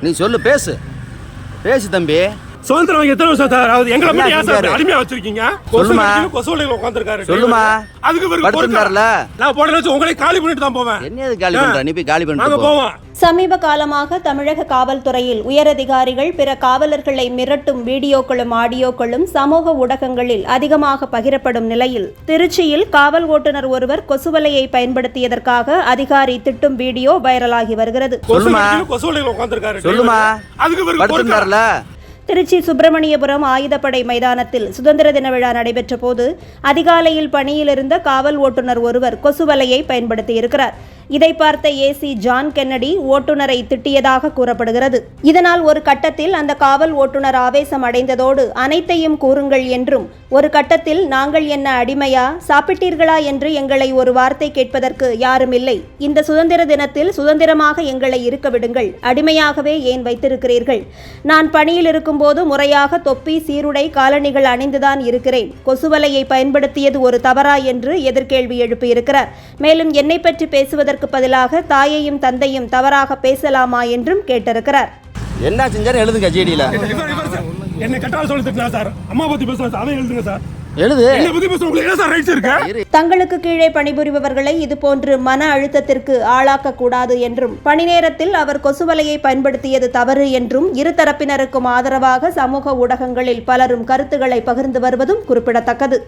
நீ சொல்லு, பேசு தம்பி. சுதந்திரம் எத்தனை வருஷம் சார் ஆகுது? எங்களை மட்டும் ஏன் சார் அடிமையா வச்சிருக்கீங்க? சொல்லுமா, கொசுவலையில உட்கார்ந்திருக்காரு. சொல்லுமா. அதுக்கு படுத்துட்டார்ல. நான் போடல வச்சு உங்களை காலி பண்ணிட்டு தான் போவேன். என்னது காலி பண்ற? நீ போய் காலி பண்ணிட்டு போ. போவோம். சமீப காலமாக தமிழக காவல்துறையில் உயரதிகாரிகள் பிற காவலர்களை மிரட்டும் வீடியோக்களும் ஆடியோக்களும் சமூக ஊடகங்களில் அதிகமாக பகிரப்படும் நிலையில் திருச்சியில் காவல் ஓட்டுநர் ஒருவர் கொசுவலையை பயன்படுத்தியதற்காக அதிகாரி திட்டும் வீடியோ வைரலாகி வருகிறது. கொசுவலையில உட்கார்ந்திருக்காரு. சொல்லுமா, அதுக்கு படுத்துட்டார்ல. திருச்சி சுப்பிரமணியபுரம் ஆயுதப்படை மைதானத்தில் சுதந்திர தின விழா நடைபெற்ற போது அதிகாலையில் பணியில் இருந்த காவல் ஓட்டுநர் ஒருவர் கொசுவலையை பயன்படுத்தியிருக்கிறார். இதை பார்த்த ஏசி ஜான் கென்னடி ஓட்டுநரை திட்டியதாக கூறப்படுகிறது. இதனால் ஒரு கட்டத்தில் அந்த காவல் ஓட்டுநர் ஆவேசம் அடைந்ததோடு அனைத்தையும் கூறுங்கள் என்றும், ஒரு கட்டத்தில் நாங்கள் என்ன அடிமையா, சாப்பிட்டீர்களா என்று எங்களை ஒரு வார்த்தை கேட்பதற்கு யாரும் இல்லை. இந்த சுதந்திர தினத்தில் சுதந்திரமாக எங்களை இருக்க விடுங்கள், அடிமையாகவே ஏன் வைத்திருக்கிறீர்கள்? நான் பணியில் இருக்கும்போது முறையாக தொப்பி, சீருடை, காலணிகள் அணிந்துதான் இருக்கிறேன். கொசுவலையை பயன்படுத்தியது ஒரு தவறா என்று எதிர்கேள்வி எழுப்பியிருக்கிறார். மேலும் என்னை பற்றி பேசுவதற்கு பதிலாக தாயையும் தந்தையும் தவறாக பேசலாமா என்றும் கேட்டிருக்கிறார். என்ன செஞ்சாரு எழுதுங்க ஜிடில. என்ன கட்டால சொல்லி திட்டினா சார், அம்மா பத்தி பேசுறேன் சார், அதை எழுதுங்க சார். எழுது. என்ன பத்தி பேசுற உங்களுக்கு என்ன சார் ரைட்ஸ் இருக்கு? தங்களுக்கு கீழே பணிபுரிபவர்களை இதுபோன்று மன அழுத்தத்திற்கு ஆளாக்க கூடாது என்றும், பணி நேரத்தில் அவர் கொசுவலையை பயன்படுத்தியது தவறு என்றும் இருதரப்பினருக்கும் ஆதரவாக சமூக ஊடகங்களில் பலரும் கருத்துக்களை பகிர்ந்து வருவதும் குறிப்பிடத்தக்கது.